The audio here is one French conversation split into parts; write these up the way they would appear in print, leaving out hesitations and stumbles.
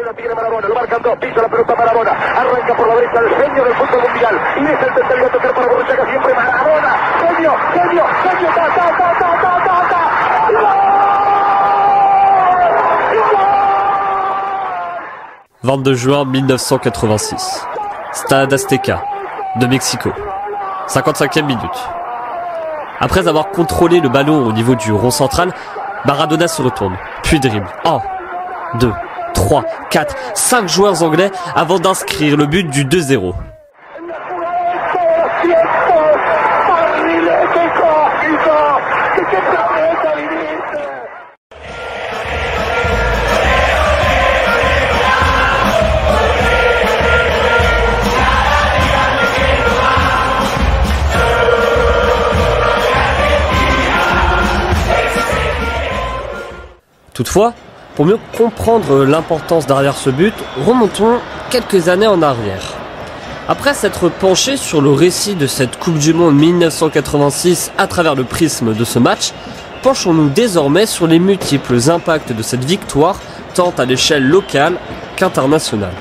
Ahí la tiene Maradona, lo marcan dos, pisa la pelota Maradona, arranca por la derecha el genio del fútbol mundial, y es el tercero a tocar para Borruchaga siempre Maradona, genio, ta. 22 juin 1986. Stade Azteca, de Mexico. 55e minute. Après avoir contrôlé le ballon au niveau du rond central, Maradona se retourne, puis dribble. 1, 2, 3, 4, 5 joueurs anglais avant d'inscrire le but du 2-0. Toutefois, pour mieux comprendre l'importance derrière ce but, remontons quelques années en arrière. Après s'être penché sur le récit de cette Coupe du Monde 1986 à travers le prisme de ce match, penchons-nous désormais sur les multiples impacts de cette victoire, tant à l'échelle locale qu'internationale.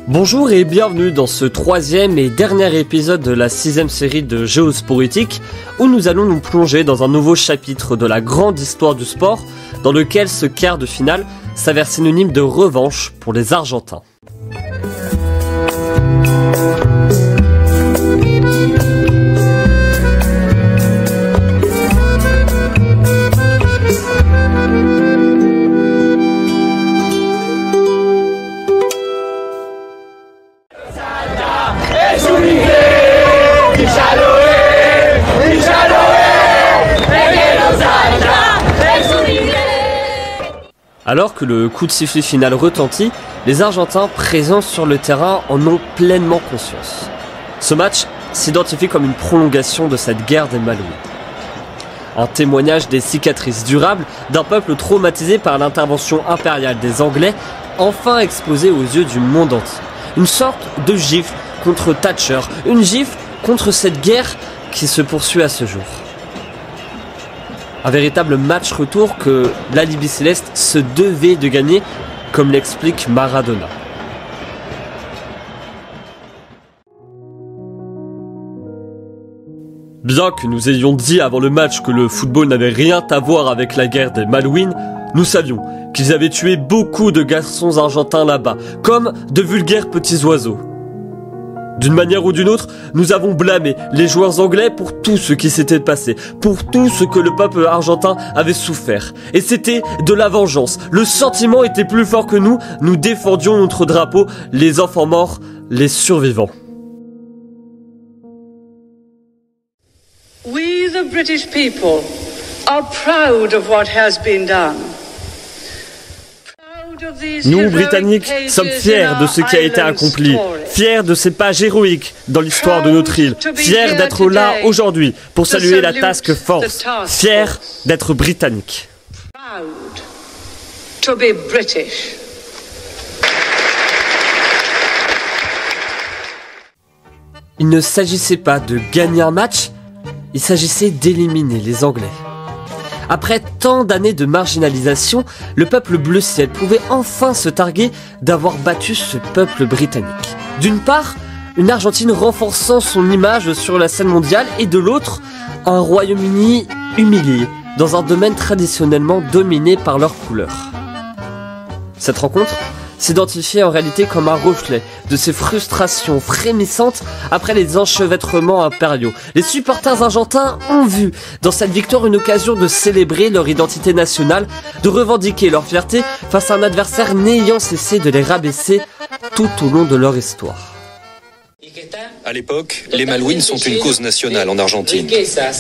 Bonjour et bienvenue dans ce troisième et dernier épisode de la 6e série de Géopolitique, où nous allons nous plonger dans un nouveau chapitre de la grande histoire du sport, dans lequel ce quart de finale s'avère synonyme de revanche pour les Argentins. Alors que le coup de sifflet final retentit, les Argentins présents sur le terrain en ont pleinement conscience. Ce match s'identifie comme une prolongation de cette guerre des Malwis. Un témoignage des cicatrices durables d'un peuple traumatisé par l'intervention impériale des Anglais, enfin exposé aux yeux du monde entier. Une sorte de gifle contre Thatcher, une gifle contre cette guerre qui se poursuit à ce jour. Un véritable match retour que l'Alibi Céleste se devait de gagner, comme l'explique Maradona. Bien que nous ayons dit avant le match que le football n'avait rien à voir avec la guerre des Malouines, nous savions qu'ils avaient tué beaucoup de garçons argentins là-bas, comme de vulgaires petits oiseaux. D'une manière ou d'une autre, nous avons blâmé les joueurs anglais pour tout ce qui s'était passé, pour tout ce que le peuple argentin avait souffert. Et c'était de la vengeance. Le sentiment était plus fort que nous. Nous défendions notre drapeau, les enfants morts, les survivants. We, the British people, are proud of what has been done. Nous, Britanniques, sommes fiers de ce qui a été accompli, fiers de ces pages héroïques dans l'histoire de notre île, fiers d'être là aujourd'hui pour saluer la Task Force, fiers d'être Britanniques. Il ne s'agissait pas de gagner un match, il s'agissait d'éliminer les Anglais. Après tant d'années de marginalisation, le peuple bleu ciel pouvait enfin se targuer d'avoir battu ce peuple britannique. D'une part, une Argentine renforçant son image sur la scène mondiale et de l'autre, un Royaume-Uni humilié dans un domaine traditionnellement dominé par leurs couleurs. Cette rencontre s'identifiait en réalité comme un reflet de ces frustrations frémissantes après les enchevêtrements impériaux. Les supporters argentins ont vu dans cette victoire une occasion de célébrer leur identité nationale, de revendiquer leur fierté face à un adversaire n'ayant cessé de les rabaisser tout au long de leur histoire. À l'époque, les Malouines sont une cause nationale en Argentine.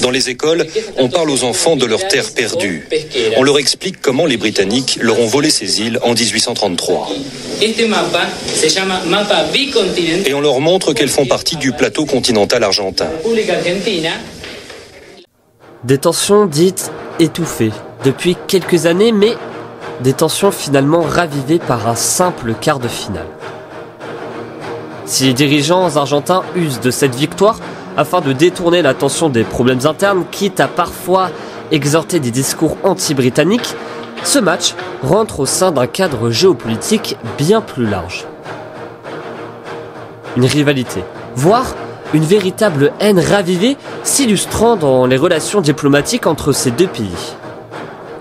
Dans les écoles, on parle aux enfants de leurs terres perdues. On leur explique comment les Britanniques leur ont volé ces îles en 1833. Et on leur montre qu'elles font partie du plateau continental argentin. Des tensions dites étouffées depuis quelques années, mais des tensions finalement ravivées par un simple quart de finale. Si les dirigeants argentins usent de cette victoire afin de détourner l'attention des problèmes internes, quitte à parfois exhorter des discours anti-britanniques, ce match rentre au sein d'un cadre géopolitique bien plus large. Une rivalité, voire une véritable haine ravivée s'illustrant dans les relations diplomatiques entre ces deux pays.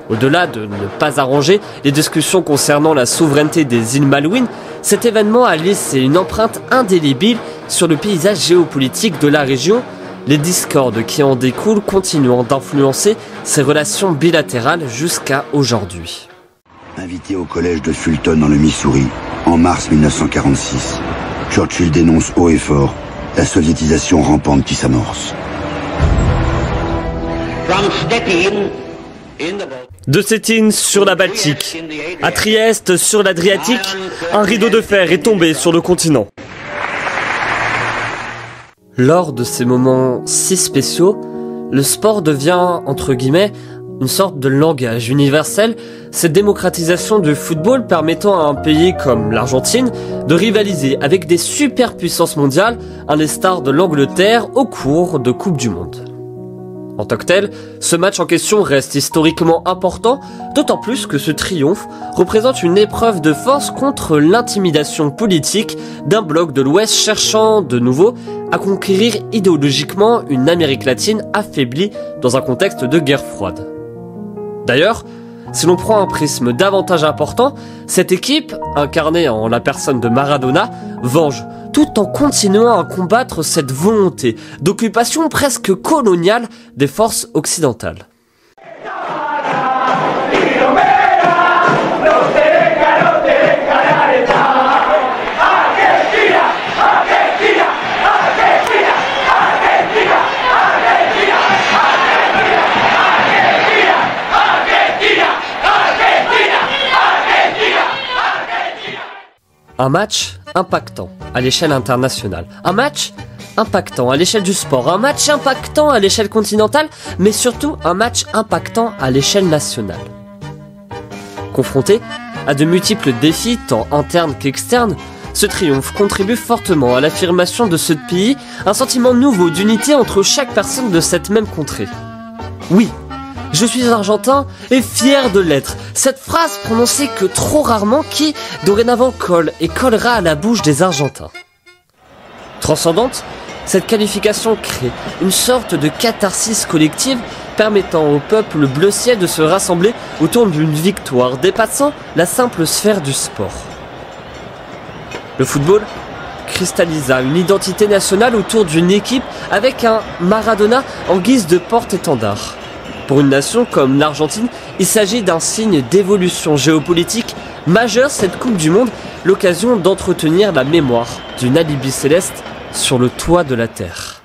Au-delà de ne pas arranger les discussions concernant la souveraineté des îles Malouines, cet événement a laissé une empreinte indélébile sur le paysage géopolitique de la région, les discordes qui en découlent continuant d'influencer ces relations bilatérales jusqu'à aujourd'hui. Invité au collège de Fulton dans le Missouri, en mars 1946, Churchill dénonce haut et fort la soviétisation rampante qui s'amorce. De Stettin sur la Baltique, à Trieste sur l'Adriatique, un rideau de fer est tombé sur le continent. Lors de ces moments si spéciaux, le sport devient, entre guillemets, une sorte de langage universel, cette démocratisation du football permettant à un pays comme l'Argentine de rivaliser avec des superpuissances mondiales, à l'instar de l'Angleterre au cours de Coupe du Monde. En tant que tel, ce match en question reste historiquement important, d'autant plus que ce triomphe représente une épreuve de force contre l'intimidation politique d'un bloc de l'Ouest cherchant de nouveau à conquérir idéologiquement une Amérique latine affaiblie dans un contexte de guerre froide. D'ailleurs, si l'on prend un prisme davantage important, cette équipe, incarnée en la personne de Maradona, venge tout en continuant à combattre cette volonté d'occupation presque coloniale des forces occidentales. Un match impactant à l'échelle internationale. Un match impactant à l'échelle du sport. Un match impactant à l'échelle continentale, mais surtout un match impactant à l'échelle nationale. Confronté à de multiples défis, tant internes qu'externes, ce triomphe contribue fortement à l'affirmation de ce pays, un sentiment nouveau d'unité entre chaque personne de cette même contrée. Oui, je suis argentin et fier de l'être. Cette phrase prononcée que trop rarement qui, dorénavant, colle et collera à la bouche des Argentins. Transcendante, cette qualification crée une sorte de catharsis collective permettant au peuple bleu ciel de se rassembler autour d'une victoire dépassant la simple sphère du sport. Le football cristallisa une identité nationale autour d'une équipe avec un Maradona en guise de porte-étendard. Pour une nation comme l'Argentine, il s'agit d'un signe d'évolution géopolitique majeure cette Coupe du Monde, l'occasion d'entretenir la mémoire d'une alibi céleste sur le toit de la terre.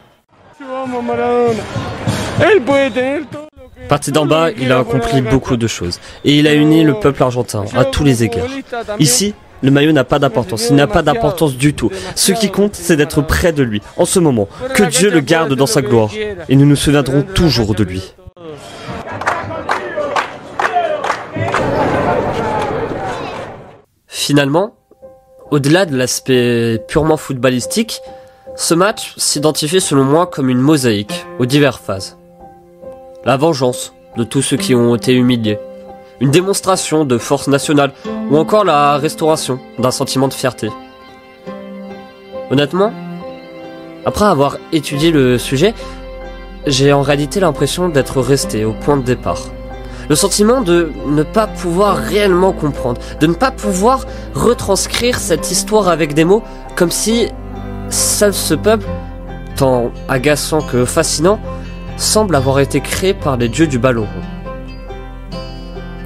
Parti d'en bas, il a accompli beaucoup de choses et il a uni le peuple argentin à tous les égards. Ici, le maillot n'a pas d'importance, il n'a pas d'importance du tout. Ce qui compte, c'est d'être près de lui, en ce moment. Que Dieu le garde dans sa gloire et nous nous souviendrons toujours de lui. Finalement, au-delà de l'aspect purement footballistique, ce match s'identifie selon moi comme une mosaïque aux diverses phases. La vengeance de tous ceux qui ont été humiliés, une démonstration de force nationale ou encore la restauration d'un sentiment de fierté. Honnêtement, après avoir étudié le sujet, j'ai en réalité l'impression d'être resté au point de départ. Le sentiment de ne pas pouvoir réellement comprendre, de ne pas pouvoir retranscrire cette histoire avec des mots, comme si seul ce peuple, tant agaçant que fascinant, semble avoir été créé par les dieux du ballon rond.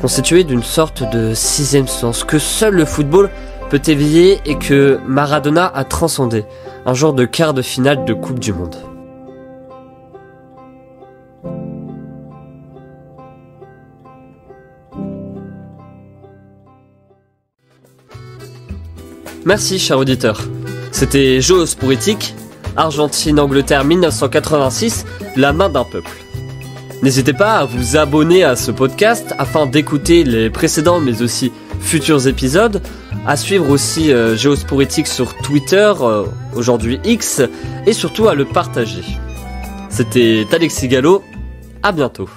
Constitué d'une sorte de sixième sens que seul le football peut éveiller et que Maradona a transcendé, un jour de quart de finale de Coupe du Monde. Merci, cher auditeur. C'était Géopolitique, Argentine-Angleterre 1986, la main d'un peuple. N'hésitez pas à vous abonner à ce podcast afin d'écouter les précédents mais aussi futurs épisodes, à suivre aussi Géopolitique sur Twitter, aujourd'hui X, et surtout à le partager. C'était Alexis Gallo, à bientôt.